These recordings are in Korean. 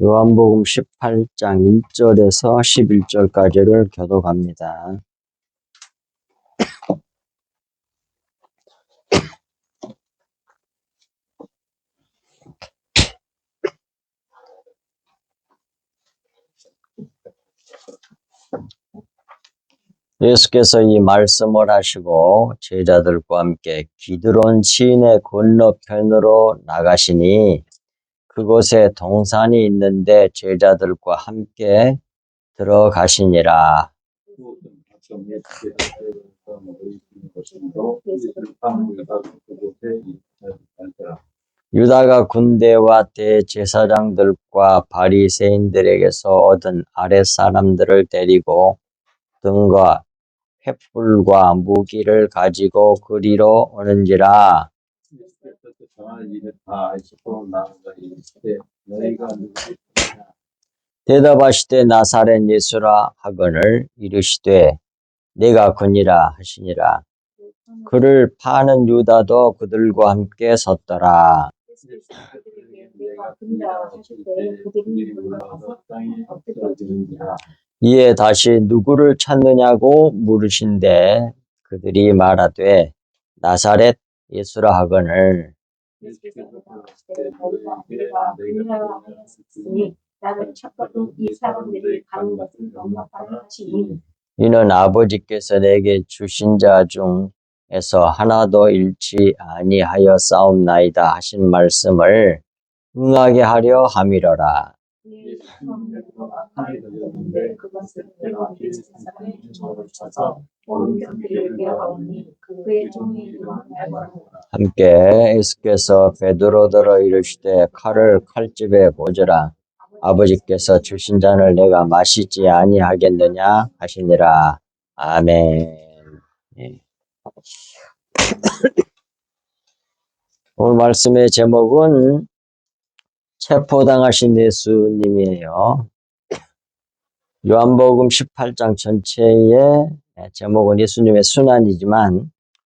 요한복음 18장 1절에서 11절까지를 교독합니다. 예수께서 이 말씀을 하시고 제자들과 함께 기드론 시내 건너편으로 나가시니 그곳에 동산이 있는데 제자들과 함께 들어가시니라. 유다가 군대와 대제사장들과 바리새인들에게서 얻은 아랫사람들을 데리고 등과 횃불과 무기를 가지고 그리로 오는지라. 대답하시되 나사렛 예수라 하거늘 이르시되 내가 그니라 하시니라. 그를 파는 유다도 그들과 함께 섰더라. 이에 다시 누구를 찾느냐고 물으신대 그들이 말하되 나사렛 예수라 하거늘 이는 아버지께서 내게 주신 자 중에서 하나도 잃지 아니하여 싸움나이다 하신 말씀을 응하게 하려 함이러라. 함께 예수께서 베드로더러 이르시되 칼을 칼집에 꽂으라. 아버지께서 주신 잔을 내가 마시지 아니하겠느냐 하시니라. 아멘. 예. 오늘 말씀의 제목은 체포당하신 예수님이에요. 요한복음 18장 전체의 제목은 예수님의 순환이지만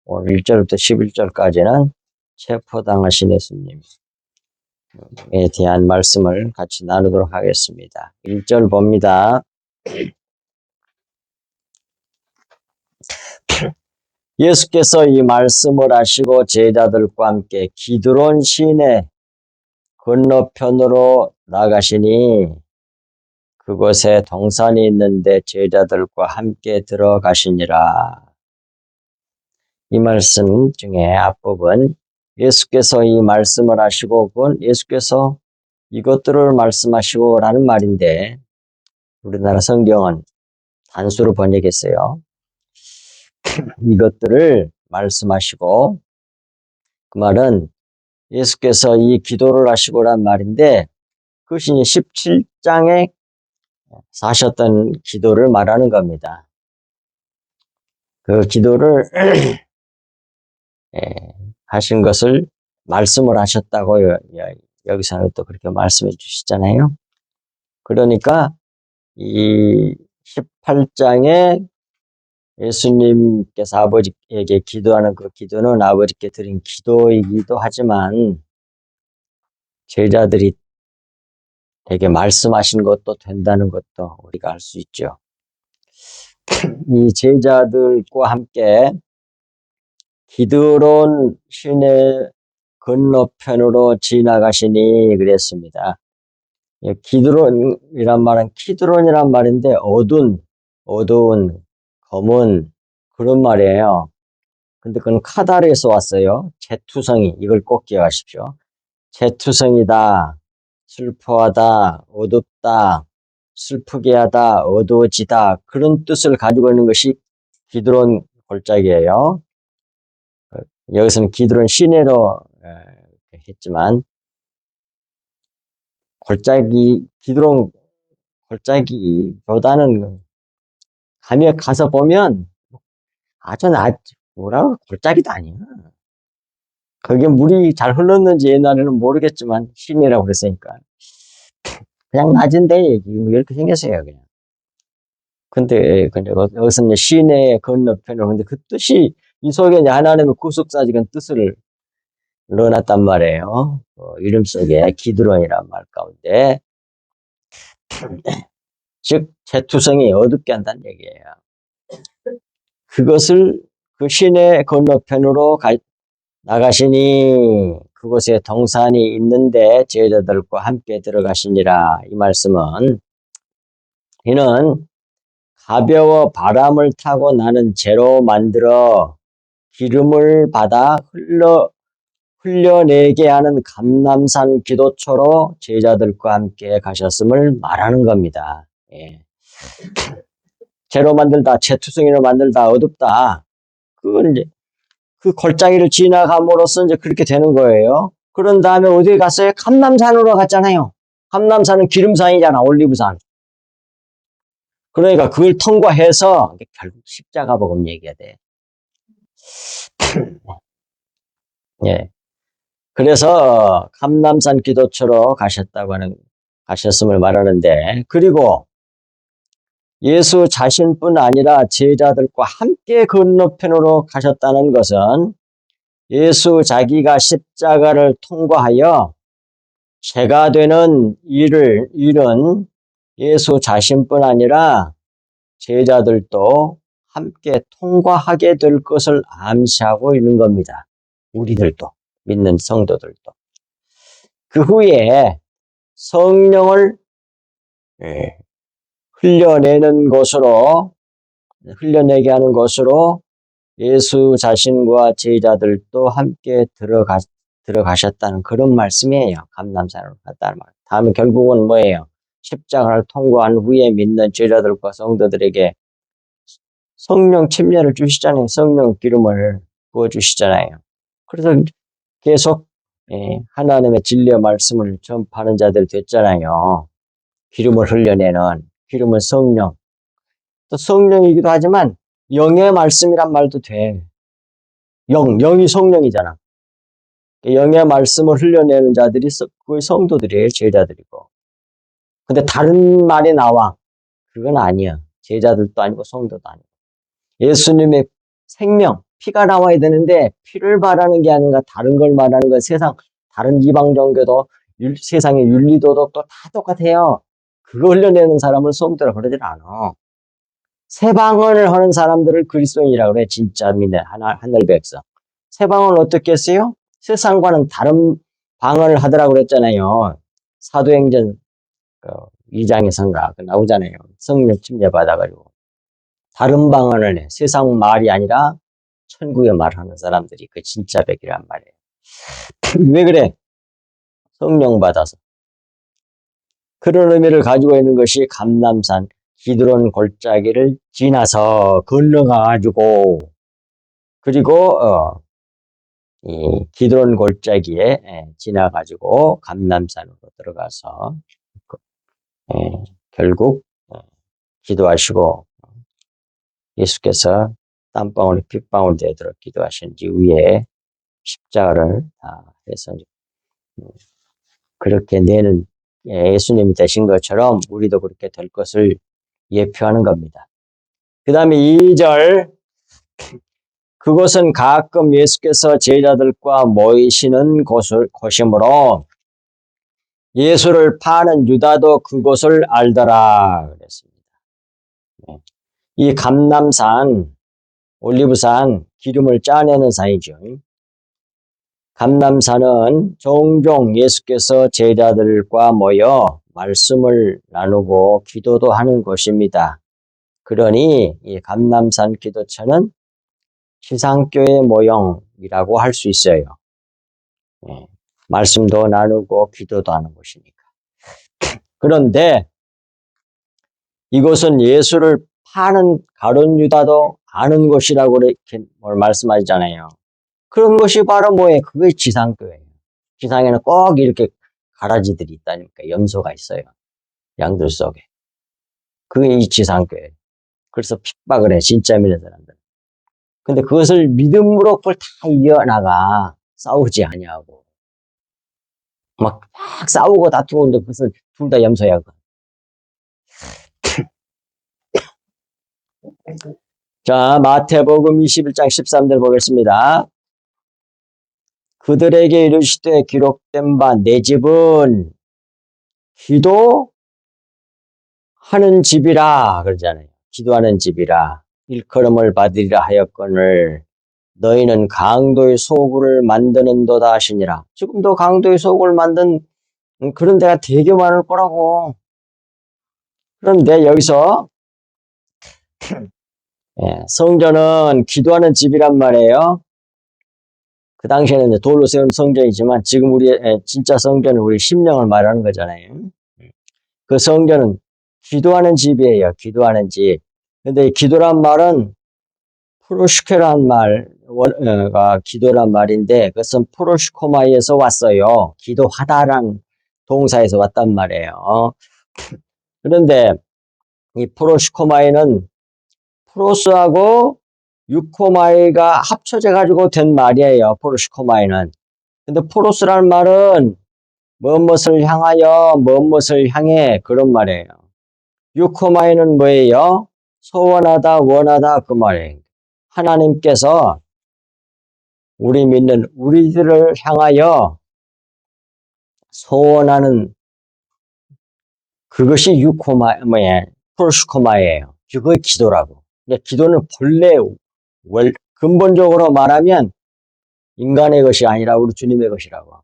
오늘 1절부터 11절까지는 체포당하신 예수님에 대한 말씀을 같이 나누도록 하겠습니다. 1절 봅니다. 예수께서 이 말씀을 하시고 제자들과 함께 기드론 시내 건너편으로 나가시니 그곳에 동산이 있는데 제자들과 함께 들어가시니라. 이 말씀 중에 앞부분 예수께서 이 말씀을 하시고 그건 예수께서 이것들을 말씀하시고 라는 말인데 우리나라 성경은 단수로 번역했어요. 이것들을 말씀하시고 그 말은 예수께서 이 기도를 하시고란 말인데 그것이 17장에 사셨던 기도를 말하는 겁니다. 그 기도를 하신 것을 말씀을 하셨다고 여기서는 또 그렇게 말씀해 주시잖아요. 그러니까 이 18장에 예수님께서 아버지에게 기도하는 그 기도는 아버지께 드린 기도이기도 하지만 제자들이 되게 말씀하신 것도 된다는 것도 우리가 알 수 있죠. 이 제자들과 함께 기드론 시내 건너편으로 지나가시니 그랬습니다. 기드론이란 말은 키드론이란 말인데 어두운, 검은 그런 말이에요. 근데 그건 카다르에서 왔어요. 재투성이, 이걸 꼭 기억하십시오. 재투성이다, 슬퍼하다, 어둡다, 슬프게 하다, 어두워지다 그런 뜻을 가지고 있는 것이 기드론 골짜기예요. 여기서는 기드론 시내로 했지만 기드론 골짜기보다는 가서 보면 아주 골짜기도 아니야. 거기에 물이 잘 흘렀는지 옛날에는 모르겠지만 시내라고 그랬으니까 그냥 낮은데 이렇게 생겼어요 그냥. 근데 여기서는 시내 건너편으로 근데 그 뜻이 이 속에 하나님의 구속사직은 뜻을 넣어놨단 말이에요. 이름 속에 기드론이란 말 가운데 즉 재투성이 어둡게 한다는 얘기예요. 그것을 그 시내 건너편으로 나가시니 그곳에 동산이 있는데 제자들과 함께 들어가시니라. 이 말씀은 이는 가벼워 바람을 타고 나는 재로 만들어 기름을 받아 흘려내게 하는 감람산 기도처로 제자들과 함께 가셨음을 말하는 겁니다. 예. 재로 만들다, 재투성이로 만들다, 어둡다. 그건 이제 그 골짜기를 지나감으로써 이제 그렇게 되는 거예요. 그런 다음에 어디에 갔어요? 감람산으로 갔잖아요. 감람산은 기름산이잖아, 올리브산. 그러니까 그걸 통과해서 결국 십자가 복음 얘기가 돼. 예. 그래서 감람산 기도처로 가셨음을 말하는데, 그리고 예수 자신뿐 아니라 제자들과 함께 건너편으로 가셨다는 것은 예수 자기가 십자가를 통과하여 죄가 되는 일은 예수 자신뿐 아니라 제자들도 함께 통과하게 될 것을 암시하고 있는 겁니다. 우리들도, 믿는 성도들도. 그 후에 성령을 흘려내게 하는 것으로 예수 자신과 제자들도 함께 들어가셨다는 그런 말씀이에요. 감람산으로 갔다는 말. 다음에 결국은 뭐예요? 십자가를 통과한 후에 믿는 제자들과 성도들에게 성령 침례를 주시잖아요. 성령 기름을 부어주시잖아요. 그래서 계속 하나님의 진리의 말씀을 전파하는 자들 됐잖아요. 기름을 흘려내는, 기름은 성령. 또 성령이기도 하지만 영의 말씀이란 말도 돼. 영이 성령이잖아. 영의 말씀을 흘려내는 자들이 그의 성도들이에요. 제자들이고. 근데 다른 말이 나와. 그건 아니야. 제자들도 아니고 성도도 아니고. 예수님의 생명, 피가 나와야 되는데 피를 말하는 게 아닌가 다른 걸 말하는 거야. 다른 이방 종교도 세상의 윤리도덕도 다 똑같아요. 그거 흘려내는 사람을 성도라 그러질 않아. 세방언을 하는 사람들을 그리스도인이라고 그래. 진짜 믿는 하늘 백성. 세방언을 어떻게 했어요? 세상과는 다른 방언을 하더라고 그랬잖아요. 사도행전 2장에선가 나오잖아요. 성령 침례 받아가지고. 다른 방언을 해. 세상 말이 아니라 천국의 말하는 사람들이 그 진짜 백이란 말이에요. 왜 그래? 성령 받아서. 그런 의미를 가지고 있는 것이 감람산 기드론 골짜기를 지나서 건너가가지고 그리고 이 기드론 골짜기에 지나가지고 감람산으로 들어가서 결국 기도하시고 예수께서 땀방울이 핏방울 되도록 기도하신 이후에 십자가를 다 해서 그렇게 내는 예수님이 되신 것처럼 우리도 그렇게 될 것을 예표하는 겁니다. 그 다음에 2절 그곳은 가끔 예수께서 제자들과 모이시는 곳이므로 예수를 파는 유다도 그곳을 알더라 그랬습니다. 이 감람산, 올리브산, 기름을 짜내는 산이죠. 감람산은 종종 예수께서 제자들과 모여 말씀을 나누고 기도도 하는 곳입니다. 그러니 이 감람산 기도처는 지상교회 모형이라고 할 수 있어요. 말씀도 나누고 기도도 하는 곳이니까. 그런데 이곳은 예수를 파는 가룟 유다도 아는 곳이라고 이렇게 말씀하시잖아요. 그런 것이 바로 뭐예요? 그게 지상교회예요. 지상에는 꼭 이렇게 가라지들이 있다니까. 염소가 있어요. 양들 속에. 그게 이 지상교회. 그래서 핍박을 해. 진짜 믿는 사람들. 근데 그것을 믿음으로 그걸 다 이어나가. 싸우지 아니하고. 막 싸우고 다투고 있는데 그것은 둘 다 염소야. 자, 마태복음 21장 13절 보겠습니다. 그들에게 이르시되 기록된 바 내 집은 기도 하는 집이라 그러잖아요. 기도하는 집이라 일컬음을 받으리라 하였거늘 너희는 강도의 소굴을 만드는도다 하시니라. 지금도 강도의 소굴을 만든 그런 데가 되게 많을 거라고. 그런데 여기서 성전은 기도하는 집이란 말이에요. 그 당시에는 이제 돌로 세운 성전이지만 지금 우리의 진짜 성전은 우리 심령을 말하는 거잖아요. 그 성전은 기도하는 집이에요. 기도하는 집. 근데 기도란 말은 프로시케란 말가 기도란 말인데 그것은 프로시코마이에서 왔어요. 기도하다란 동사에서 왔단 말이에요. 그런데 이 프로시코마이는 프로스하고 유코마이가 합쳐져 가지고 된 말이에요. 프로시코마이는. 근데 프로스라는 말은 무엇을 향하여 무엇을 향해 그런 말이에요. 유코마이는 뭐예요? 소원하다 원하다 그 말이에요. 하나님께서 우리 믿는 우리들을 향하여 소원하는 그것이 프로시코마예요. 그게 기도라고. 그러니까 기도는 본래 근본적으로 말하면 인간의 것이 아니라 우리 주님의 것이라고.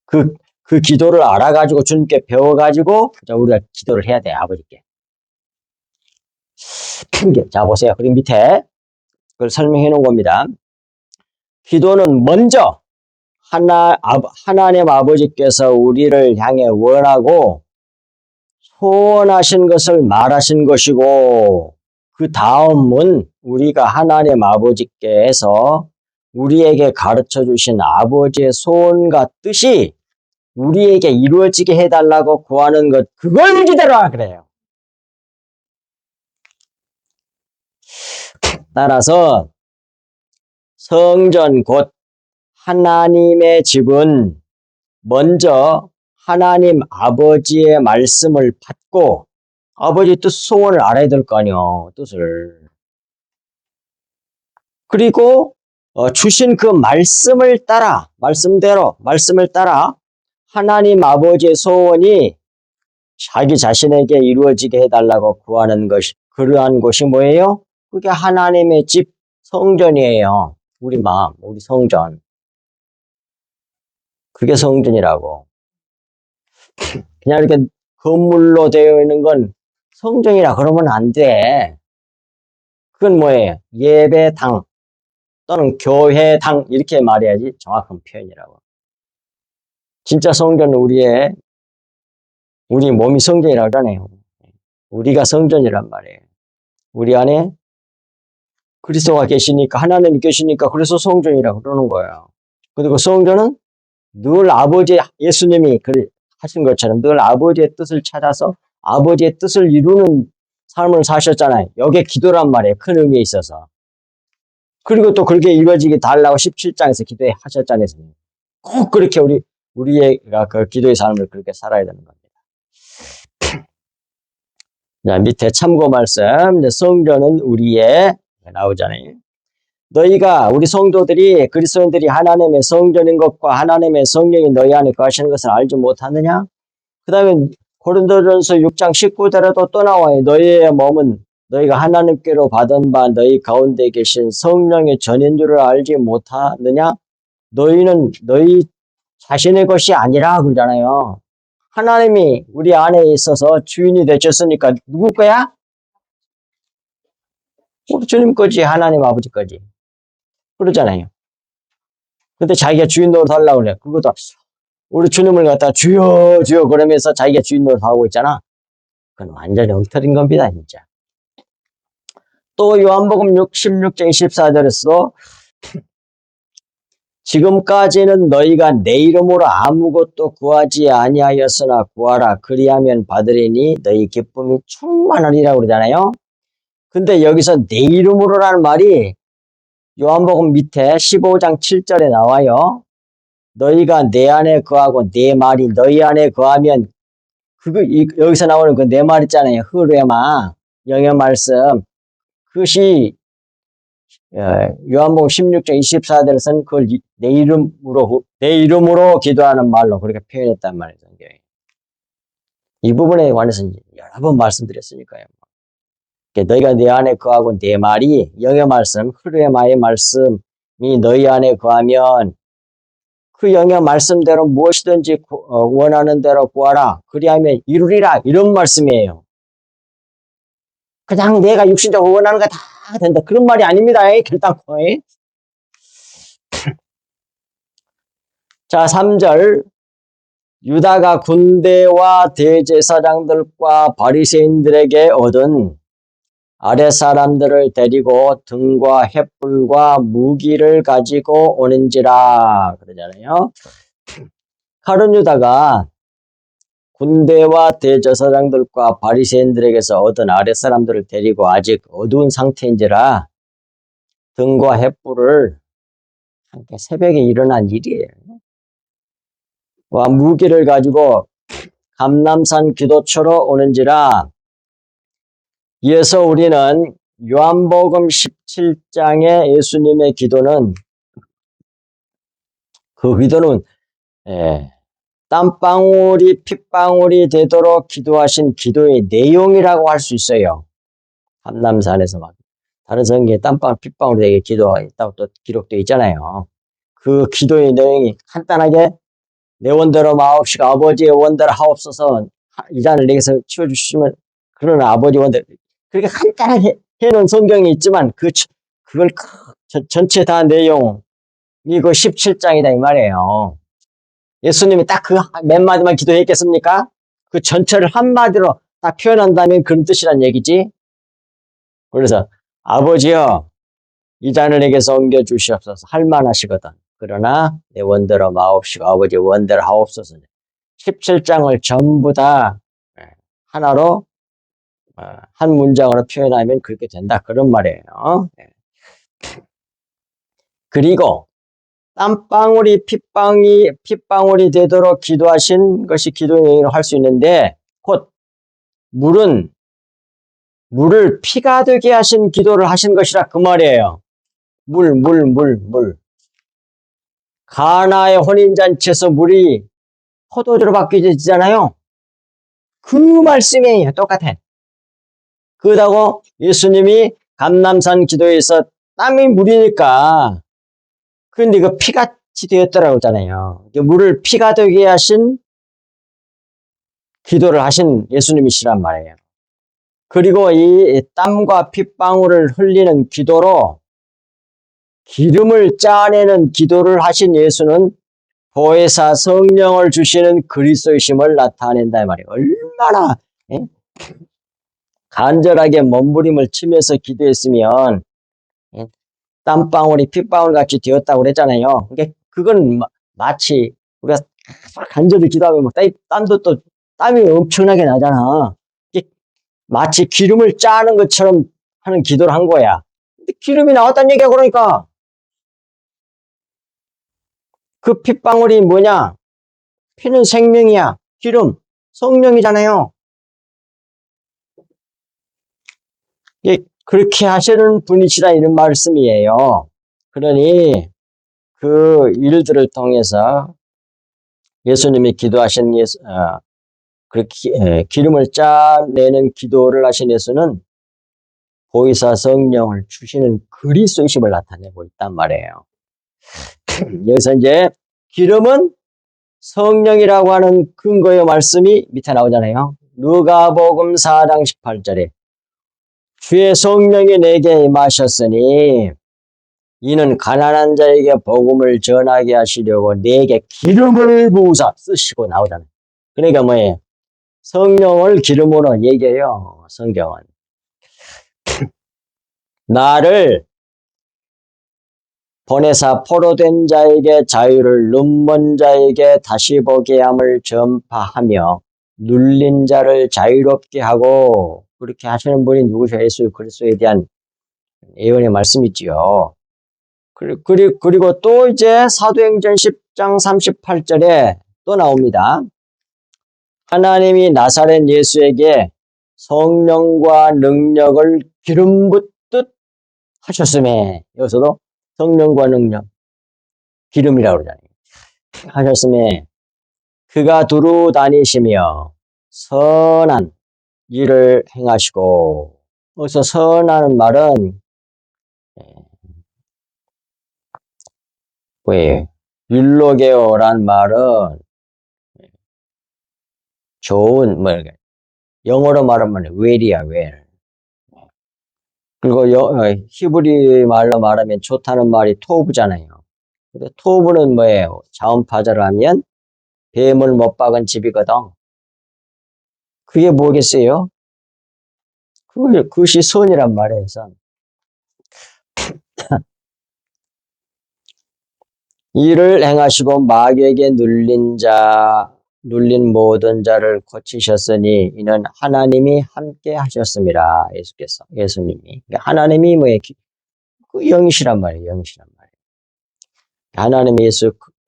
그 기도를 알아가지고 주님께 배워가지고 우리가 기도를 해야 돼, 아버지께. 자, 보세요. 그리고 밑에 그걸 설명해 놓은 겁니다. 기도는 먼저 하나님 아버지께서 우리를 향해 원하고 소원하신 것을 말하신 것이고 그 다음은 우리가 하나님 아버지께서 우리에게 가르쳐 주신 아버지의 소원과 뜻이 우리에게 이루어지게 해달라고 구하는 것, 그걸 기도라 그래요. 따라서 성전 곧 하나님의 집은 먼저 하나님 아버지의 말씀을 받고 아버지 뜻 소원을 알아야 될 거 아니요, 뜻을. 그리고 주신 그 말씀을 따라 말씀을 따라 하나님 아버지의 소원이 자기 자신에게 이루어지게 해달라고 구하는 것이, 그러한 것이 뭐예요? 그게 하나님의 집 성전이에요. 우리 마음, 우리 성전. 그게 성전이라고. 그냥 이렇게 건물로 되어 있는 건 성전이라 그러면 안 돼. 그건 뭐예요? 예배당 또는 교회당 이렇게 말해야지 정확한 표현이라고. 진짜 성전은 우리 몸이 성전이라고 하잖아요. 우리가 성전이란 말이에요. 우리 안에 그리스도가 계시니까, 하나님이 계시니까 그래서 성전이라고 그러는 거예요. 그리고 성전은 늘 예수님이 하신 것처럼 늘 아버지의 뜻을 찾아서 아버지의 뜻을 이루는 삶을 사셨잖아요. 여기에 기도란 말이에요. 큰 의미에 있어서. 그리고 또 그렇게 이루어지게 달라고 17장에서 기도해 하셨잖아요. 꼭 그렇게 우리가 그 기도의 삶을 그렇게 살아야 되는 겁니다. 자, 밑에 참고 말씀. 성전은 우리의 나오잖아요. 너희가 우리 성도들이 그리스도인들이 하나님의 성전인 것과 하나님의 성령이 너희 안에 거하시는 것을 알지 못하느냐? 그 다음에 고린도전서 6장 19절에도 또 나와요. 너희의 몸은 너희가 하나님께로 받은 바 너희 가운데 계신 성령의 전인 줄을 알지 못하느냐? 너희는 너희 자신의 것이 아니라 그러잖아요. 하나님이 우리 안에 있어서 주인이 되셨으니까 누구 거야? 우리 주님 거지, 하나님 아버지 거지. 그러잖아요. 근데 자기가 주인 노릇 하려고 그래. 그것도 우리 주님을 갖다 주여 주여 그러면서 자기가 주인 노릇 하고 있잖아. 그건 완전히 엉터리인 겁니다, 진짜. 또 요한복음 16장 24절에서 지금까지는 너희가 내 이름으로 아무것도 구하지 아니하였으나 구하라 그리하면 받으리니 너희 기쁨이 충만하리라고 그러잖아요. 근데 여기서 내 이름으로라는 말이 요한복음 밑에 15장 7절에 나와요. 너희가 내 안에 거하고 내 말이 너희 안에 거하면 여기서 나오는 그 내 말 있잖아요. 흐레마 영의 말씀. 그것이 요한복음 16장 24절에서는 그걸 내 이름으로 기도하는 말로 그렇게 표현했단 말이에요. 이 부분에 관해서 여러 번 말씀드렸으니까요. 너희가 내 안에 거하고 내 말이 영의 말씀, 흐르마의 말씀이 너희 안에 거하면 그 영의 말씀대로 무엇이든지 원하는 대로 구하라. 그리하면 이루리라. 이런 말씀이에요. 그냥 내가 육신적으로 원하는 거 다 된다. 그런 말이 아닙니다. 결단코. 자, 3절. 유다가 군대와 대제사장들과 바리새인들에게 얻은 아랫사람들을 데리고 등과 횃불과 무기를 가지고 오는지라 그러잖아요. 가룟 유다가 군대와 대제사장들과 바리새인들에게서 얻은 아랫사람들을 데리고 아직 어두운 상태인지라 등과 횃불을 함께 새벽에 일어난 일이에요. 와, 무기를 가지고 감람산 기도처로 오는지라. 이어서 우리는 요한복음 17장의 예수님의 기도는 그 기도는 땀방울이 핏방울이 되도록 기도하신 기도의 내용이라고 할 수 있어요. 감람산에서 막 다른 성경에 땀방울 핏방울이 되게 기도했다고 또 기록되어 있잖아요. 그 기도의 내용이 간단하게 내 원대로 마옵시고 아버지의 원대로 하옵소서. 이 잔을 내게서 치워주시면 그러나 아버지 원대로 그렇게 간단하게 해놓은 성경이 있지만 그걸 전체 다 내용이 그 17장이다 이 말이에요. 예수님이 딱 그 몇 마디만 기도했겠습니까? 그 전체를 한마디로 딱 표현한다면 그런 뜻이란 얘기지. 그래서 아버지여 이 잔을 내게서 옮겨주시옵소서. 할만하시거든. 그러나 내 원대로 마옵시고 아버지 원대로 하옵소서. 17장을 전부 다 하나로 한 문장으로 표현하면 그렇게 된다. 그런 말이에요. 그리고 땀방울이 핏방울이 되도록 기도하신 것이 기도의 내용이라고 할 수 있는데 곧 물을 피가 되게 하신 기도를 하신 것이라 그 말이에요. 물. 가나의 혼인잔치에서 물이 포도주로 바뀌어지잖아요. 그 말씀이에요. 똑같아. 그러다고 예수님이 감람산 기도에서 땀이 물이니까 근데 그 피같이 되었더라고 하잖아요. 물을 피가 되게 하신 기도를 하신 예수님이시란 말이에요. 그리고 이 땀과 핏방울을 흘리는 기도로 기름을 짜내는 기도를 하신 예수는 보혜사 성령을 주시는 그리스도이심을 나타낸다 이 말이에요. 얼마나 간절하게 몸부림을 치면서 기도했으면 땀방울이 핏방울 같이 되었다고 그랬잖아요. 그러니까 그건 마치 우리가 간절히 기도하면 막 땀이 엄청나게 나잖아. 마치 기름을 짜는 것처럼 하는 기도를 한 거야. 근데 기름이 나왔다는 얘기야. 그러니까 그 핏방울이 뭐냐? 피는 생명이야. 기름, 성령이잖아요. 그렇게 하시는 분이시라 이런 말씀이에요. 그러니 그 일들을 통해서 예수님이 기도하신 그렇게 기름을 짜내는 기도를 하신 예수는 보혜사 성령을 주시는 그리스도이심을 나타내고 있단 말이에요. 여기서 이제 기름은 성령이라고 하는 근거의 말씀이 밑에 나오잖아요. 누가복음 4장 18절에 주의 성령이 내게 임하셨으니 이는 가난한 자에게 복음을 전하게 하시려고 내게 기름을 부으사 쓰시고 나오잖아요. 그러니까 뭐예요? 성령을 기름으로 얘기해요. 성경은. 나를 보내사 포로된 자에게 자유를 눈먼 자에게 다시 보게 함을 전파하며 눌린 자를 자유롭게 하고 그렇게 하시는 분이 누구셔? 예수 그리스도에 대한 예언의 말씀이지요. 그리고 또 이제 사도행전 10장 38절에 또 나옵니다. 하나님이 나사렛 예수에게 성령과 능력을 기름 붓듯 하셨음에 여기서도 성령과 능력, 기름이라고 그러잖아요. 하셨음에 그가 두루 다니시며 선한 일을 행하시고, 그래서 선하는 말은 뭐예요? 율로게오란 말은 좋은, 뭐, 영어로 말하면 well이야, well. 그리고 히브리 말로 말하면 좋다는 말이 토브잖아요. 근데 토브는 뭐예요? 자원파자를 하면 뱀을 못 박은 집이거든. 그게 뭐겠어요? 그것이 선이란 말이에요, 선. 이를 행하시고 마귀에게 눌린 모든 자를 고치셨으니 이는 하나님이 함께 하셨습니다. 예수님이. 그러니까 하나님이 뭐예요? 그 영이시란 말이에요, 영이시란 말이에요. 하나님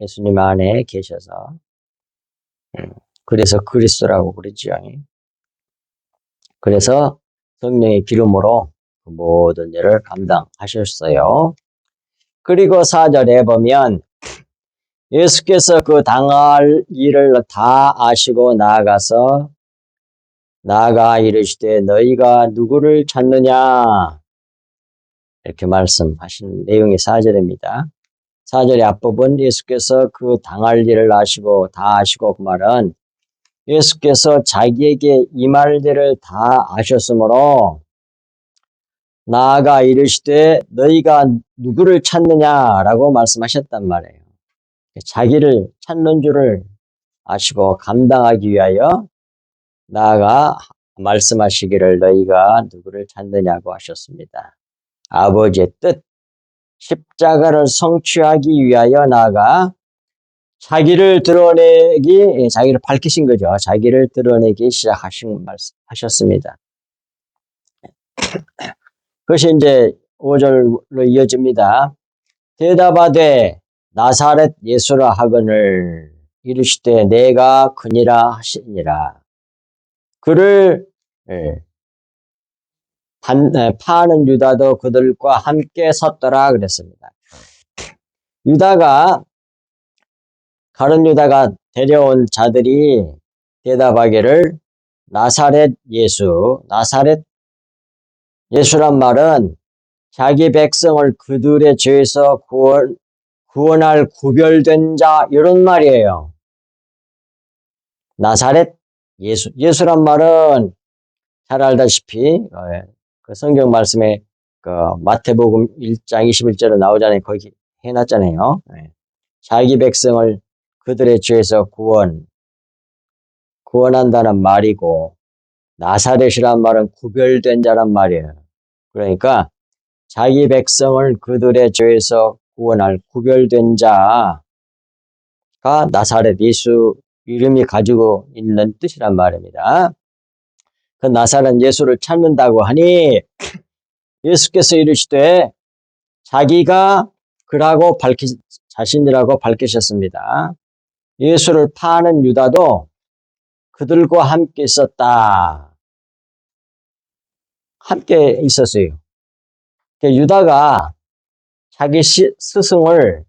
예수님 안에 계셔서. 그래서 그리스도라고 그러죠. 그래서 성령의 기름으로 그 모든 일을 감당하셨어요. 그리고 4절에 보면 예수께서 그 당할 일을 다 아시고 나아가 이르시되 너희가 누구를 찾느냐 이렇게 말씀하신 내용이 4절입니다. 4절의 앞부분 예수께서 그 당할 일을 다 아시고 그 말은 예수께서 자기에게 임할 일을 다 아셨으므로 나아가 이르시되 너희가 누구를 찾느냐라고 말씀하셨단 말이에요. 자기를 찾는 줄을 아시고 감당하기 위하여 나아가 말씀하시기를 너희가 누구를 찾느냐고 하셨습니다. 아버지의 뜻, 십자가를 성취하기 위하여 나아가 자기를 밝히신 거죠. 자기를 드러내기 하셨습니다. 그것이 이제 5절로 이어집니다. 대답하되 나사렛 예수라 하거늘 이르시되 내가 그니라 하시니라. 그를 파는 유다도 그들과 함께 섰더라 그랬습니다. 가룟 유다가 데려온 자들이 대답하기를 나사렛 예수란 말은 자기 백성을 그들의 죄에서 구원할 구별된 자 이런 말이에요. 나사렛 예수란 말은 잘 알다시피 그 성경 말씀에 그 마태복음 1장 21절에 나오잖아요. 거기 해놨잖아요. 자기 백성을 그들의 죄에서 구원한다는 말이고 나사렛이란 말은 구별된 자란 말이에요. 그러니까 자기 백성을 그들의 죄에서 구원할 구별된 자가 나사렛 예수 이름이 가지고 있는 뜻이란 말입니다. 그 나사렛 예수를 찾는다고 하니 예수께서 이르시되 자기가 자신이라고 밝히셨습니다. 예수를 파는 유다도 그들과 함께 있었다. 함께 있었어요. 유다가 자기 스승을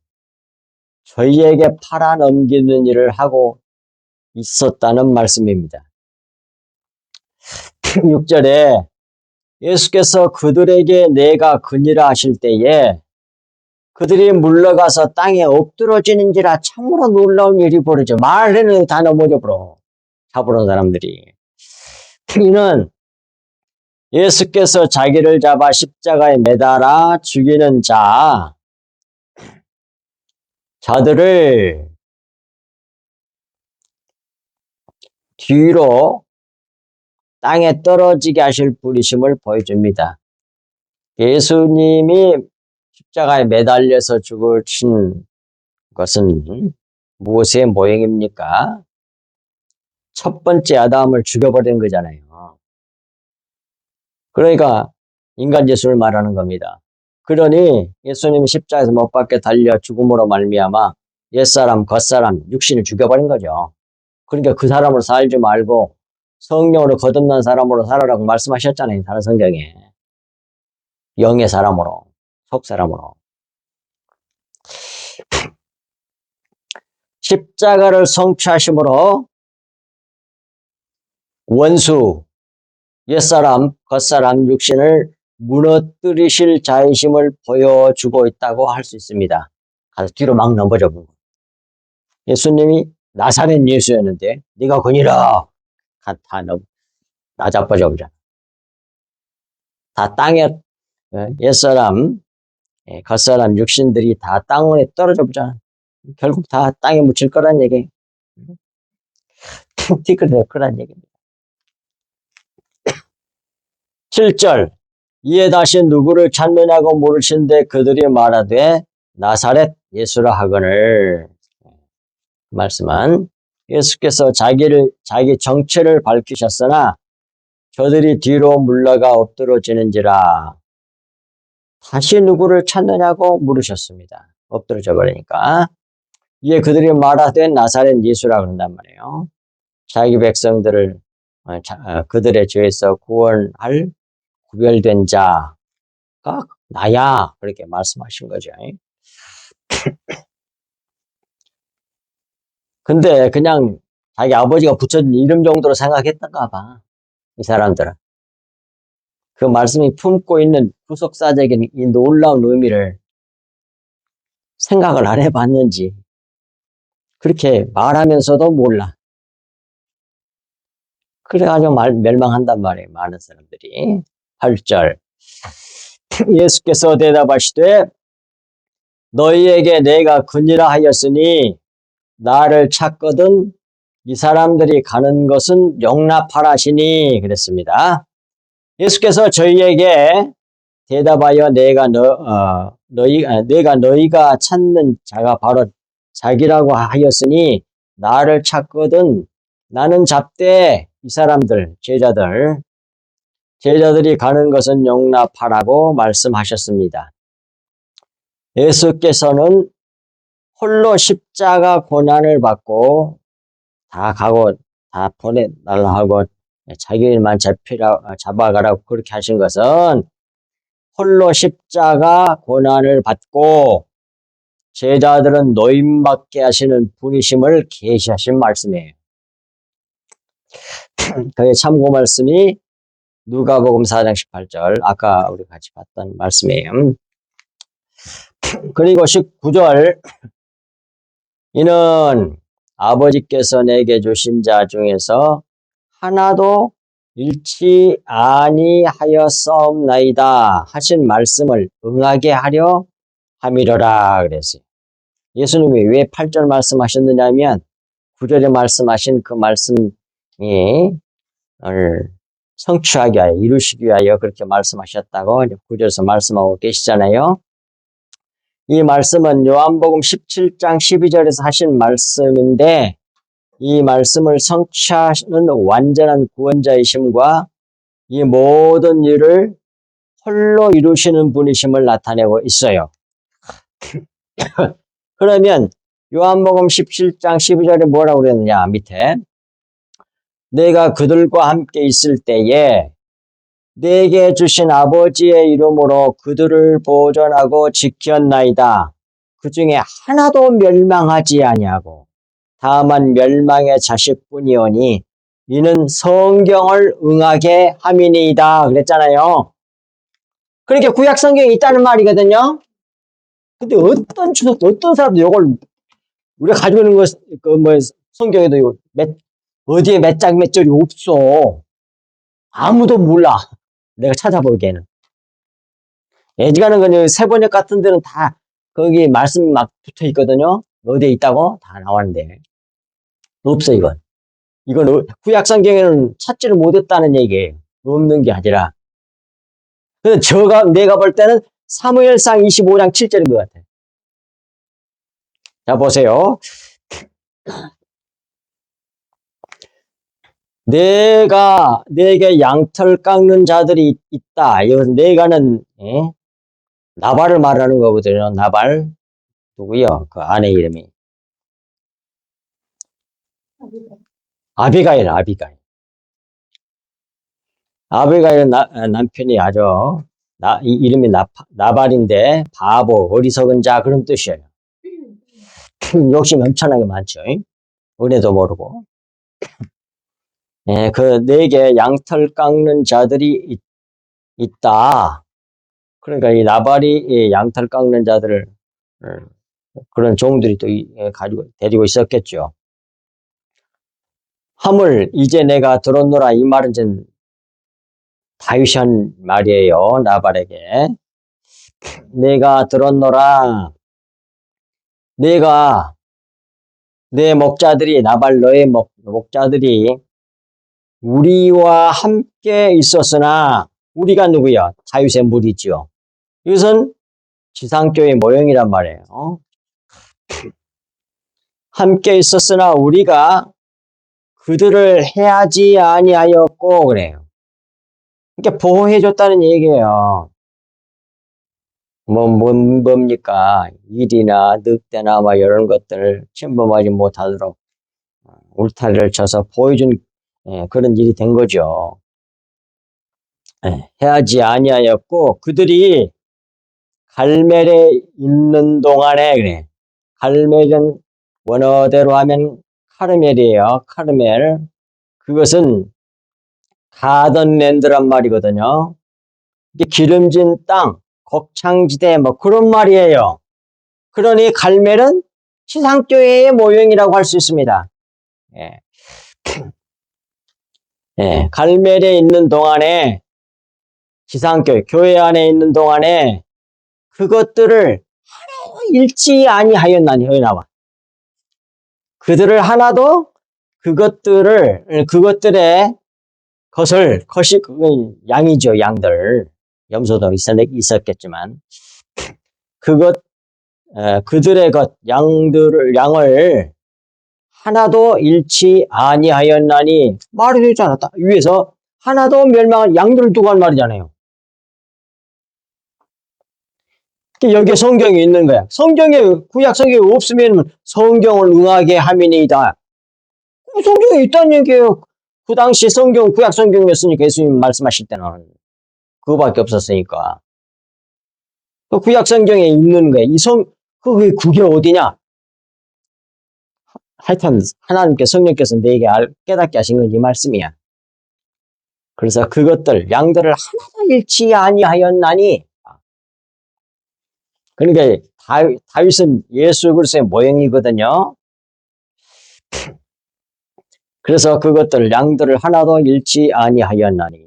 저희에게 팔아넘기는 일을 하고 있었다는 말씀입니다. 6절에 예수께서 그들에게 내가 그니라 하실 때에 그들이 물러가서 땅에 엎드러지는지라 참으로 놀라운 일이 벌어져. 말에는 다 넘어져 버려. 잡으러 사람들이. 이는 예수께서 자기를 잡아 십자가에 매달아 죽이는 자들을 뒤로 땅에 떨어지게 하실 분이심을 보여줍니다. 예수님이 십자가에 매달려서 죽으신 것은 무엇의 모형입니까? 첫 번째 아담을 죽여버린 거잖아요. 그러니까 인간 예수를 말하는 겁니다. 그러니 예수님이 십자가에서 못 박혀 달려 죽음으로 말미암아 옛사람, 겉사람, 육신을 죽여버린 거죠. 그러니까 그 사람으로 살지 말고 성령으로 거듭난 사람으로 살아라고 말씀하셨잖아요. 다른 성경에. 영의 사람으로, 속사람으로. 십자가를 성취하심으로 원수, 옛사람, 겉사람 육신을 무너뜨리실 자의심을 보여주고 있다고 할 수 있습니다. 가서 뒤로 막 넘어져 보고. 예수님이 나사렛 예수였는데 네가 거니라 다 자빠져 보자. 다 땅에 옛사람, 겉사람 육신들이 다 땅에 떨어져 보자. 결국 다 땅에 묻힐 거란 얘기. 티끌될 거란 얘기입니다. 7절 이에 다시 누구를 찾느냐고 물으신데 그들이 말하되 나사렛 예수라 하거늘. 말씀은 예수께서 자기 정체를 밝히셨으나 저들이 뒤로 물러가 엎드러지는지라. 다시 누구를 찾느냐고 물으셨습니다. 엎드러져 버리니까. 이에 그들이 말하되 나사렛 예수라 그런단 말이에요. 자기 백성들을 그들의 죄에서 구원할 구별된 자가 나야 그렇게 말씀하신 거죠. 근데 그냥 자기 아버지가 붙여준 이름 정도로 생각했던가 봐. 이 사람들은. 그 말씀이 품고 있는 후속사적인 이 놀라운 의미를 생각을 안 해봤는지 그렇게 말하면서도 몰라. 그래가지고 멸망한단 말이에요. 많은 사람들이. 8절 예수께서 대답하시되 너희에게 내가 그니라 하였으니 나를 찾거든 이 사람들이 가는 것은 용납하라시니 그랬습니다. 예수께서 저희에게 대답하여 내가 너희가 찾는 자가 바로 자기라고 하였으니 나를 찾거든 나는 잡되 이 사람들 제자들이 가는 것은 용납하라고 말씀하셨습니다. 예수께서는 홀로 십자가 고난을 받고 다 가고 다 보내달라 하고 자기 일만 잡아가라고 그렇게 하신 것은 홀로 십자가 고난을 받고 제자들은 노임받게 하시는 분이심을 계시하신 말씀이에요. 그의 참고 말씀이 누가복음 4장 18절 아까 우리 같이 봤던 말씀이에요. 그리고 19절 이는 아버지께서 내게 주신 자 중에서 하나도 잃지 아니하였사옵나이다 하신 말씀을 응하게 하려 함이로라 그랬어요. 예수님이 왜 8절 말씀하셨느냐 하면 9절에 말씀하신 그 말씀이 성취하기 위하여 이루시기 위하여 그렇게 말씀하셨다고 9절에서 말씀하고 계시잖아요. 이 말씀은 요한복음 17장 12절에서 하신 말씀인데 이 말씀을 성취하는 완전한 구원자이심과 이 모든 일을 홀로 이루시는 분이심을 나타내고 있어요. 그러면 요한복음 17장 12절에 뭐라고 그랬느냐 밑에 내가 그들과 함께 있을 때에 내게 주신 아버지의 이름으로 그들을 보존하고 지켰나이다. 그 중에 하나도 멸망하지 아니하고 다만 멸망의 자식뿐이오니 이는 성경을 응하게 함이니이다 그랬잖아요. 그렇게 구약 성경에 있다는 말이거든요. 근데 어떤 사람도 이걸 우리가 가지고 있는 것, 성경에도 이거 어디에 몇 장 몇 절이 없어. 아무도 몰라. 내가 찾아보기에는. 예지가는 그냥 세번역 같은 데는 다 거기 말씀이 막 붙어 있거든요. 어디에 있다고? 다 나왔는데. 없어, 이건. 이건 구약 성경에는 찾지를 못했다는 얘기예요. 없는 게 아니라. 근데 내가 볼 때는 사무엘상 25장 7절인 것 같아요. 자, 보세요. 내게 양털 깎는 자들이 있다. 여기서 내가는, 나발을 말하는 거거든요. 나발. 누구요? 그 아내 이름이. 아비가일. 아비가일 남편이 이름이 나발인데, 바보, 어리석은 자, 그런 뜻이에요. 욕심이 엄청나게 많죠. 은혜도 모르고. 예, 그 내게 양털 깎는 자들이 있다. 그러니까 이 나발이 이 양털 깎는 자들을 그런 종들이 또 가지고 데리고 있었겠죠. 하물 이제 내가 들었노라 이 말은 전 다윗이 한 말이에요. 나발에게 내가 들었노라. 내가 내 목자들이 나발 너의 목자들이 우리와 함께 있었으나 우리가 누구야? 다윗의 무리지요. 이것은 지상교의 모형이란 말이에요. 함께 있었으나 우리가 그들을 해하지 아니하였고 그래요. 그러니까 보호해줬다는 얘기예요. 뭡니까? 일이나 늑대나 뭐 이런 것들을 침범하지 못하도록 울타리를 쳐서 보여준 그런 일이 된 거죠. 해하지 아니하였고 그들이 갈멜에 있는 동안에 그래. 갈멜은 원어대로 하면 카르멜이에요. 카르멜. 그것은 가든랜드란 말이거든요. 이게 기름진 땅, 곡창지대 뭐 그런 말이에요. 그러니 갈멜은 지상교회의 모형이라고 할 수 있습니다. 예. 예, 갈멜에 있는 동안에 지상교회, 교회 안에 있는 동안에 그것들을 하나도 잃지 아니하였나니 여기 나와. 그들을 하나도 그것들의 것이 양이죠, 양들. 염소도 있었겠지만 그들의 양을 하나도 잃지 아니하였나니 말이 되지 않았다. 위에서 하나도 멸망한 양들을 두고 한 말이잖아요. 여기에 성경이 있는 거야. 구약 성경이 없으면 성경을 응하게 함이니이다. 성경에 있다는 얘기예요. 그 당시 구약 성경이었으니까 예수님 말씀하실 때는 그거밖에 없었으니까. 그 구약 성경에 있는 거예요. 그게 어디냐? 하여튼 하나님께 성령께서 내게 깨닫게 하신 건 이 말씀이야. 그래서 양들을 하나도 잃지 아니하였나니. 그러니까 다윗은 예수 그리스도의 모형이거든요. 그래서 양들을 하나도 잃지 아니하였나니.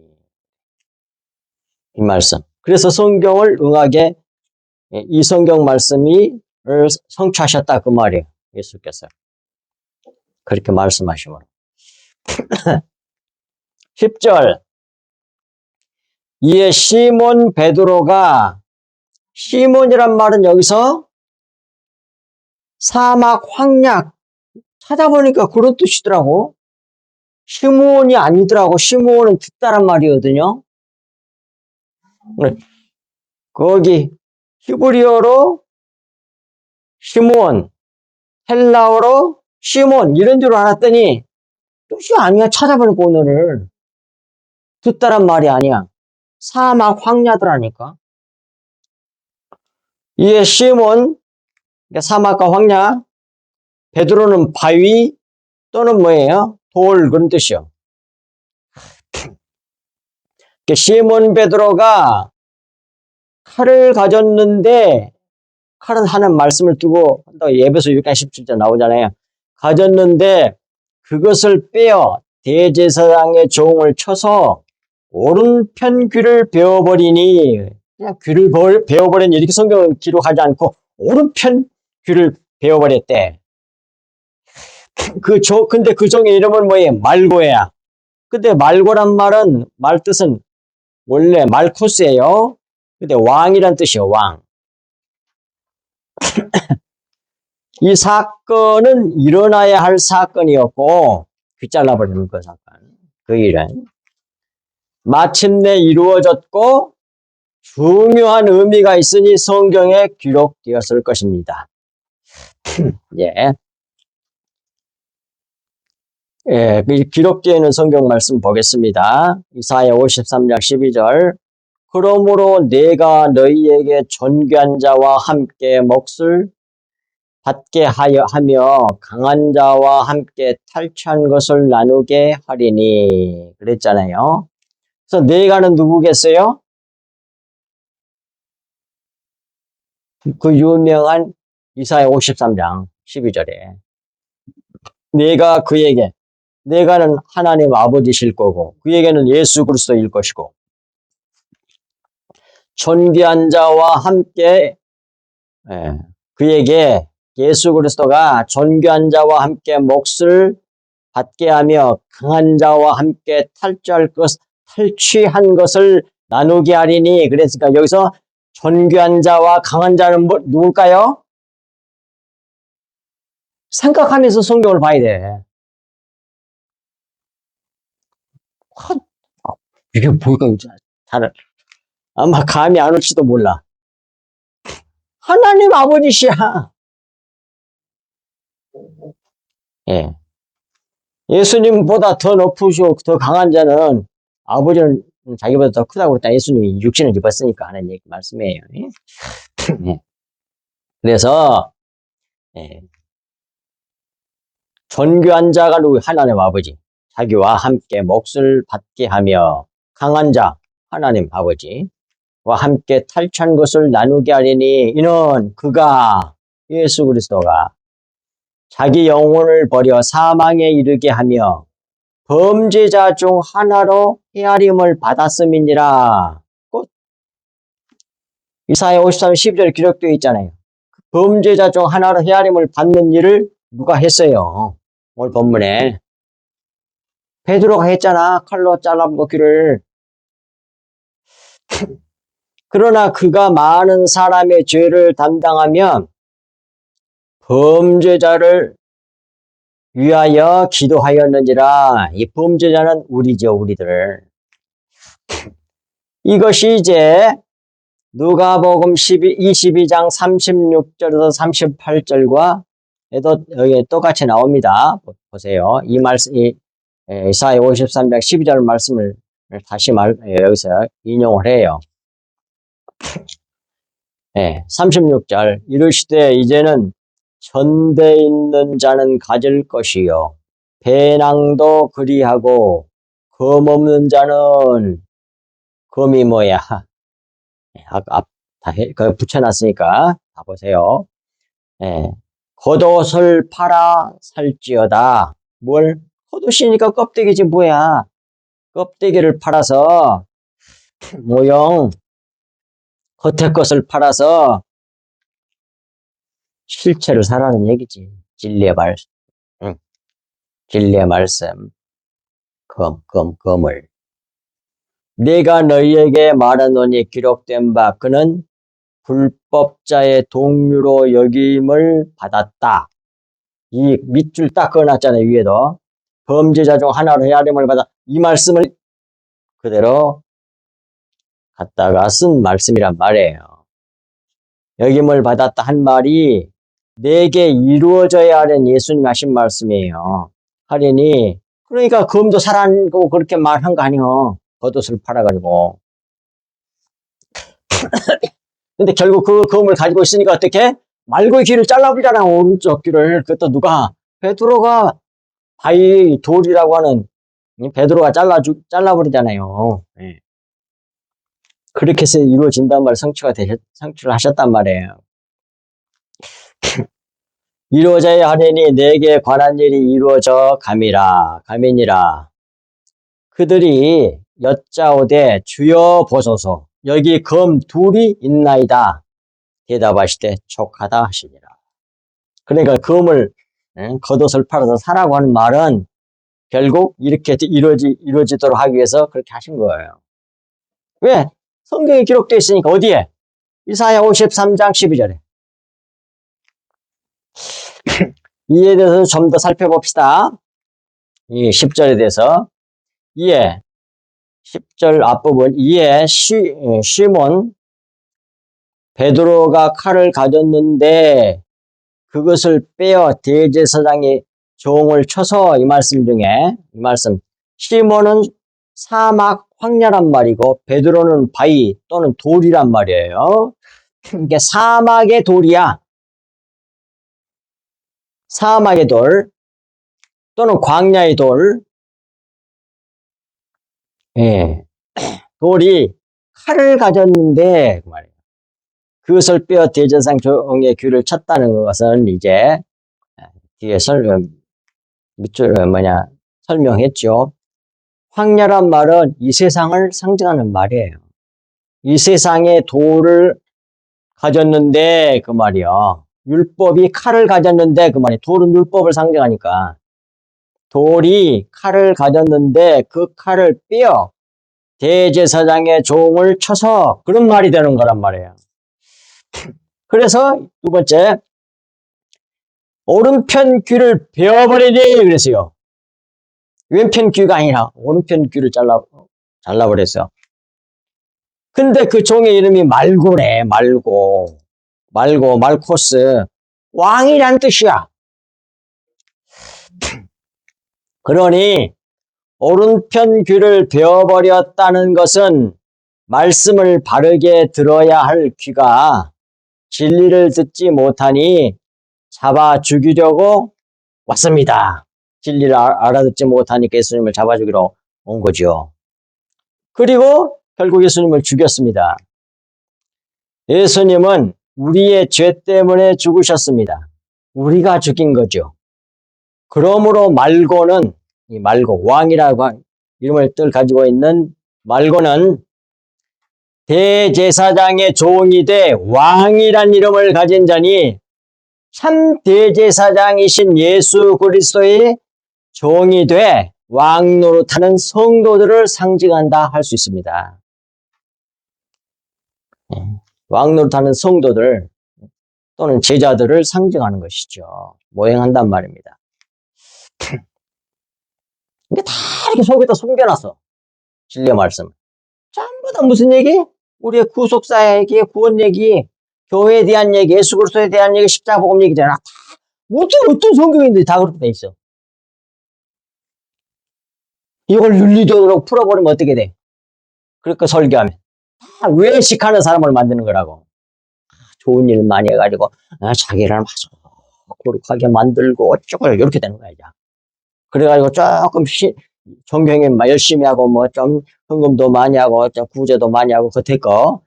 이 말씀. 그래서 성경을 응하게 이 성경 말씀이 성취하셨다 그 말이에요. 예수께서. 그렇게 말씀하시므로. 10절. 이에 시몬 베드로가 시몬이란 말은 여기서 사막 황약 찾아보니까 그런 뜻이더라고. 시몬이 아니더라고. 시몬은 듣다란 말이거든요. 거기 히브리어로 시몬, 헬라어로 시몬 이런 줄 알았더니 뜻이 아니야. 찾아보니까 오늘을 듣다란 말이 아니야. 사막 황야더라니까. 이에 시몬, 그러니까 사막과 황야, 베드로는 바위 또는 뭐예요? 돌 그런 뜻이요. 시몬 베드로가 칼을 가졌는데 칼은 하는 말씀을 두고 예배서 6장 17절 나오잖아요. 가졌는데 그것을 빼어 대제사장의 종을 쳐서 오른편 귀를 베어버리니 그냥 귀를 베어버리니 이렇게 성경은 기록하지 않고 오른편 귀를 베어버렸대. 근데 그 종의 이름은 뭐예요? 말고야. 근데 말고란 말 뜻은 원래 말코스예요. 근데 왕이란 뜻이에요. 왕. 이 사건은 일어나야 할 사건이었고 귀 잘라버리는 그 사건. 그 일은 마침내 이루어졌고 중요한 의미가 있으니 성경에 기록되었을 것입니다. 예. 예, 기록되어 있는 성경 말씀 보겠습니다. 이사야 53장 12절. 그러므로 내가 너희에게 존귀한 자와 함께 몫을 받게 하며 강한 자와 함께 탈취한 것을 나누게 하리니 그랬잖아요. 그래서 내가는 누구겠어요? 그 유명한 이사야 53장 12절에 내가 그에게 내가는 하나님 아버지실 거고 그에게는 예수 그리스도일 것이고 존귀한 자와 함께 그에게 예수 그리스도가 존귀한 자와 함께 몫을 받게 하며 강한 자와 함께 탈취한 것을 나누게 하리니 그랬으니까 여기서 존귀한 자와 강한 자는 누굴까요? 생각하면서 성경을 봐야 돼. 이게 뭐가 잘 아마 감이 안 올지도 몰라. 하나님 아버지시야. 예. 예수님보다 더 높으시고 더 강한 자는 아버지는 자기보다 더 크다고 그랬다. 예수님이 육신을 입었으니까 하는 얘기 말씀이에요. 예. 그래서 예. 존귀한 자가 누구? 하나님 아버지. 자기와 함께 몫을 받게 하며 강한 자 하나님 아버지와 함께 탈취한 것을 나누게 하리니 이는 그가 예수 그리스도가 자기 영혼을 버려 사망에 이르게 하며 범죄자 중 하나로 헤아림을 받았음이니라. 이사야 53장 12절에 기록되어 있잖아요. 범죄자 중 하나로 헤아림을 받는 일을 누가 했어요? 오늘 본문에 베드로가 했잖아. 칼로 잘라먹기를. 그러나 그가 많은 사람의 죄를 담당하면 범죄자를 위하여 기도하였는지라. 이 범죄자는 우리죠, 우리들. 이것이 이제 누가복음 22장 36절에서 38절과 여기 똑같이 나옵니다. 보세요. 이 말씀, 이사야 53장 12절 말씀을 다시 여기서 인용을 해요. 36절. 이르시되 이제는 전대 있는 자는 가질 것이요. 배낭도 그리하고 검 없는 자는 검이 뭐야? 붙여놨으니까 다 보세요. 겉옷을 팔아 살지어다. 뭘? 겉옷이니까 껍데기지 뭐야. 껍데기를 팔아서 모형 겉에 것을 팔아서 실체를 사라는 얘기지. 진리의 말씀. 진리의 말씀. 검을. 내가 너희에게 말하노니 기록된 바 그는 불법자의 동류로 여김을 받았다. 이 밑줄 딱 그어놨잖아요. 위에도. 범죄자 중 하나로 헤아림을 받아. 이 말씀을 그대로 갖다가 쓴 말씀이란 말이에요. 여김을 받았다 한 말이 내게 이루어져야 하는 예수님 하신 말씀이에요. 하리니 그러니까 검도 사라고 그렇게 말한 거 아니요. 겉옷을 팔아가지고. 근데 결국 그 검을 가지고 있으니까 어떻게? 말고의 귀를 잘라버리잖아. 오른쪽 귀를. 그것도 누가? 베드로가 바위 돌이라고 하는 베드로가 잘라버리잖아요. 네. 그렇게 해서 이루어진단 말 성취를 하셨단 말이에요. 이루어져야 하리니 내게 관한 일이 이루어져 감이니라. 그들이 여짜오되 주여 보소서 여기 검 둘이 있나이다. 대답하시되 촉하다 하시니라. 그러니까 검을 겉옷을 팔아서 사라고 하는 말은 결국 이렇게 이루어지도록 하기 위해서 그렇게 하신 거예요. 왜? 성경에 기록되어 있으니까 어디에? 이사야 53장 12절에. 이에 대해서 좀 더 살펴봅시다. 이 10절에 대해서. 이에 10절 앞부분 이에 시몬 베드로가 칼을 가졌는데 그것을 빼어 대제사장의 종을 쳐서 이 말씀 중에 이 말씀 시몬은 사막 황야란 말이고 베드로는 바위 또는 돌이란 말이에요. 이게 사막의 돌이야. 사막의 돌 또는 광야의 돌, 예, 돌이 칼을 가졌는데 그 말이에요. 그것을 빼어 대제사장 종의 귀를 쳤다는 것은 이제 뒤에 밑줄 설명했죠. 황야란 말은 이 세상을 상징하는 말이에요. 이 세상에 돌을 가졌는데 그 말이요. 율법이 칼을 가졌는데 그 말이 돌은 율법을 상징하니까 돌이 칼을 가졌는데 그 칼을 빼어 대제사장의 종을 쳐서 그런 말이 되는 거란 말이에요. 그래서 두 번째 오른편 귀를 베어버리니 그랬어요. 왼편 귀가 아니라 오른편 귀를 잘라버렸어요. 근데 그 종의 이름이 말고래. 말코스. 왕이란 뜻이야. 그러니 오른편 귀를 베어버렸다는 것은 말씀을 바르게 들어야 할 귀가 진리를 듣지 못하니 잡아 죽이려고 왔습니다. 진리를 알아듣지 못하니까 예수님을 잡아 죽이러 온 거죠. 그리고 결국 예수님을 죽였습니다. 예수님은 우리의 죄 때문에 죽으셨습니다. 우리가 죽인 거죠. 그러므로 말고는 이 말고 왕이라고 이름을 뜻 가지고 있는 말고는 대제사장의 종이 돼 왕이란 이름을 가진 자니 참 대제사장이신 예수 그리스도의 종이 돼 왕 노릇하는 성도들을 상징한다 할 수 있습니다. 왕 노릇하는 성도들 또는 제자들을 상징하는 것이죠. 모행한단 말입니다. 근데 다 이렇게 속에다 숨겨놨어. 진리의 말씀. 전부 다 무슨 얘기? 우리의 구속사 얘기, 구원 얘기, 교회에 대한 얘기, 예수 그리스도에 대한 얘기, 십자가 복음 얘기잖아. 다 어떤 성경인들이 다 그렇게 돼 있어. 이걸 윤리적으로 풀어버리면 어떻게 돼? 그러니까 설교하면 다 외식하는 사람을 만드는 거라고. 좋은 일 많이 해가지고 자기를 아주 거룩하게 만들고 어쩌고 이렇게 되는 거야. 이제. 그래가지고 조금 존경에 열심히 하고 뭐 좀 헌금도 많이 하고 좀 구제도 많이 하고 겉에 거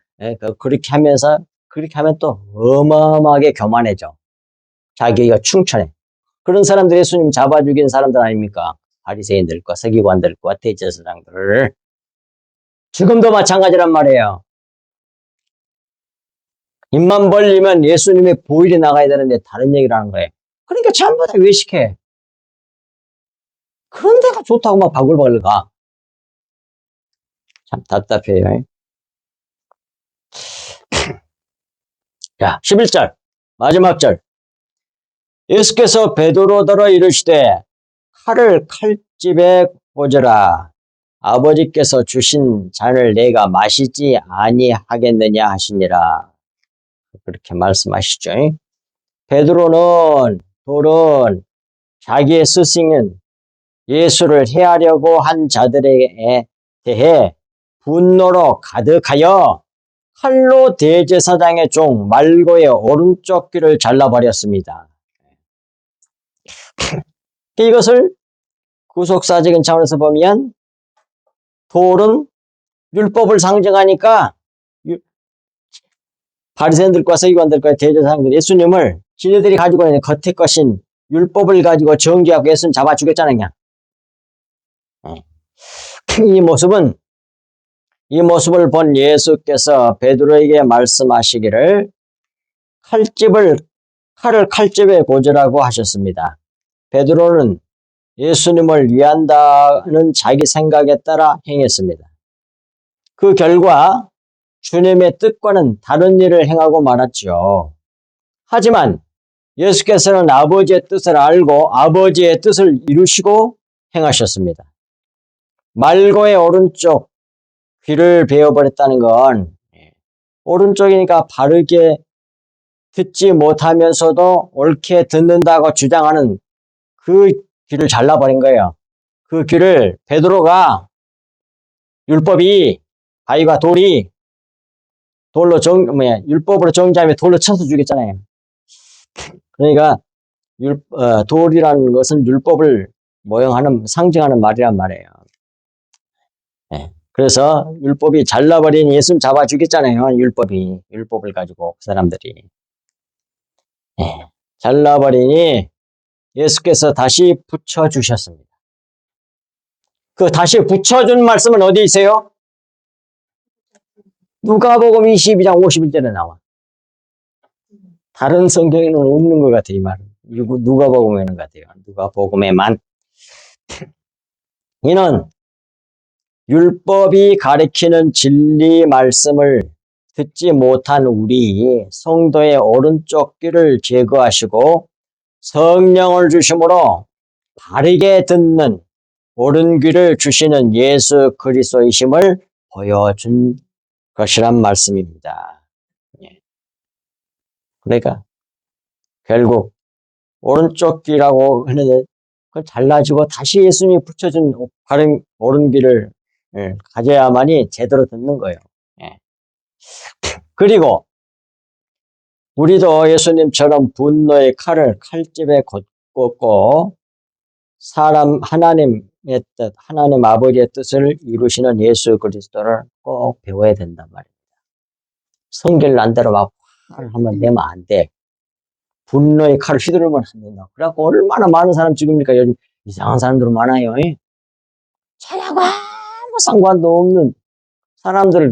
그렇게 하면서 그렇게 하면 또 어마어마하게 교만해져. 자기가 충천해. 그런 사람들 예수님 잡아 죽인 사람들 아닙니까? 바리새인들과 서기관들과 대제사장들. 지금도 마찬가지란 말이에요. 입만 벌리면 예수님의 보일이 나가야 되는데 다른 얘기를 하는 거예요. 그러니까 전부 다 외식해. 그런 데가 좋다고 막 바글바글 가. 참 답답해요. 자, 11절 마지막 절. 예수께서 베드로더러 이르시되 칼을 칼집에 꽂으라. 아버지께서 주신 잔을 내가 마시지 아니하겠느냐 하시니라. 그렇게 말씀하시죠. 베드로는 돌은 자기의 스승인 예수를 해하려고 한 자들에 대해 분노로 가득하여 칼로 대제사장의 종 말고의 오른쪽 귀를 잘라버렸습니다. 이것을 구속사적인 차원에서 보면 돌은 율법을 상징하니까 바리새인들과 서기관들과 대제사장들 예수님을 지네들이 가지고 있는 겉의 것인 율법을 가지고 정죄하고 예수님 잡아 죽였잖아요. 이 모습을 본 예수께서 베드로에게 말씀하시기를 칼을 칼집에 꽂으라고 하셨습니다. 베드로는 예수님을 위한다는 자기 생각에 따라 행했습니다. 그 결과 주님의 뜻과는 다른 일을 행하고 말았죠. 하지만 예수께서는 아버지의 뜻을 알고 아버지의 뜻을 이루시고 행하셨습니다. 말고의 오른쪽 귀를 베어버렸다는 건 오른쪽이니까 바르게 듣지 못하면서도 옳게 듣는다고 주장하는 그 귀를 잘라버린 거예요. 그 귀를 베드로가 율법이 바위가 돌이 율법으로 정죄하며 돌로 쳐서 죽였잖아요. 그러니까 돌이라는 것은 율법을 모형하는, 상징하는 말이란 말이에요. 예. 그래서 율법이 잘라버린 예수를 잡아 죽였잖아요. 율법을 가지고 그 사람들이. 예. 잘라버리니 예수께서 다시 붙여주셨습니다. 그 다시 붙여준 말씀은 어디 있어요? 누가복음 22장 51절에 나와. 다른 성경에는 없는 것 같아요, 이 말은. 누가복음에 있는 것 같아요. 누가복음에만. 이는 율법이 가리키는 진리 말씀을 듣지 못한 우리 성도의 오른쪽 귀를 제거하시고 성령을 주심으로 바르게 듣는 옳은 귀를 주시는 예수 그리스도이심을 보여준 것이란 말씀입니다. 그러니까 결국 오른쪽 귀라고 하는데 그걸 잘라주고 다시 예수님이 붙여준 바른 옳은 귀를 가져야만이 제대로 듣는 거예요. 그리고 우리도 예수님처럼 분노의 칼을 칼집에 꽂고 하나님의 뜻, 하나님 아버지의 뜻을 이루시는 예수 그리스도를 꼭 배워야 된단 말입니다. 성질 난 대로 막 칼을 한번 내면 안 돼. 분노의 칼을 휘두르면 안 된다. 그래갖고 얼마나 많은 사람 죽입니까? 요즘 이상한 사람들 많아요. 자야가 아무 상관도 없는 사람들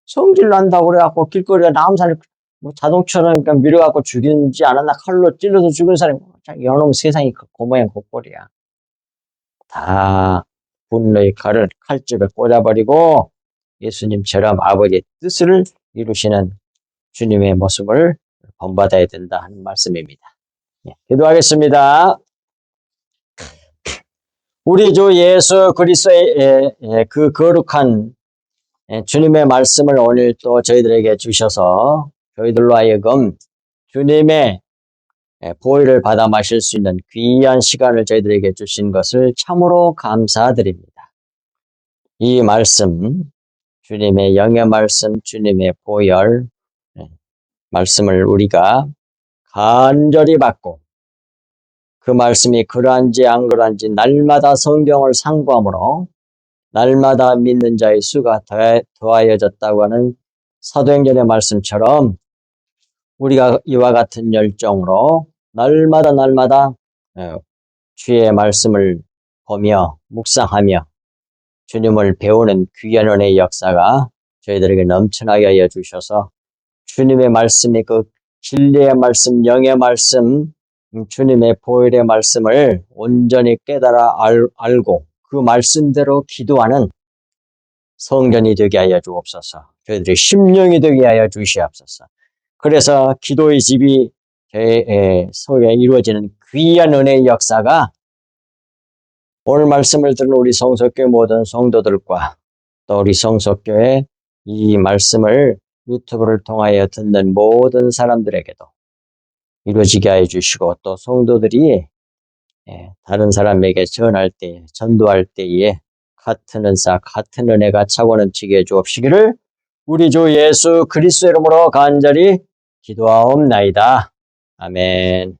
성질 난다고 그래갖고 길거리에 남은 사람이 자동차로 밀어갖고 죽이지 않았나? 칼로 찔러서 죽은 사람이 여놈 세상이 그 모양 그 꼴이야. 다 분노의 칼을 칼집에 꽂아버리고 예수님처럼 아버지의 뜻을 이루시는 주님의 모습을 본받아야 된다 하는 말씀입니다. 기도하겠습니다. 우리 주 예수 그리스도의 그 거룩한 주님의 말씀을 오늘 또 저희들에게 주셔서 저희들로 하여금 주님의 보혈을 받아 마실 수 있는 귀한 시간을 저희들에게 주신 것을 참으로 감사드립니다. 이 말씀, 주님의 영의 말씀, 주님의 보혈 말씀을 우리가 간절히 받고 그 말씀이 그러한지 안 그러한지 날마다 성경을 상고함으로 날마다 믿는 자의 수가 더하여졌다고 하는 사도행전의 말씀처럼 우리가 이와 같은 열정으로 날마다 주의 말씀을 보며 묵상하며 주님을 배우는 귀한 은혜의 역사가 저희들에게 넘쳐나게 하여 주셔서 주님의 말씀이 그 진리의 말씀, 영의 말씀, 주님의 보혈의 말씀을 온전히 깨달아 알고 그 말씀대로 기도하는 성전이 되게 하여 주옵소서. 저희들이 심령이 되게 하여 주시옵소서. 그래서 기도의 집이 속에 이루어지는 귀한 은혜의 역사가 오늘 말씀을 들은 우리 성석교회 모든 성도들과 또 우리 성석교회 이 말씀을 유튜브를 통하여 듣는 모든 사람들에게도 이루어지게 하여 주시고 또 성도들이 다른 사람에게 전할 때, 전도할 때에 같은 은사, 같은 은혜가 차고 넘치게 해 주옵시기를 우리 주 예수 그리스도 이름으로 간절히 기도하옵나이다. 아멘.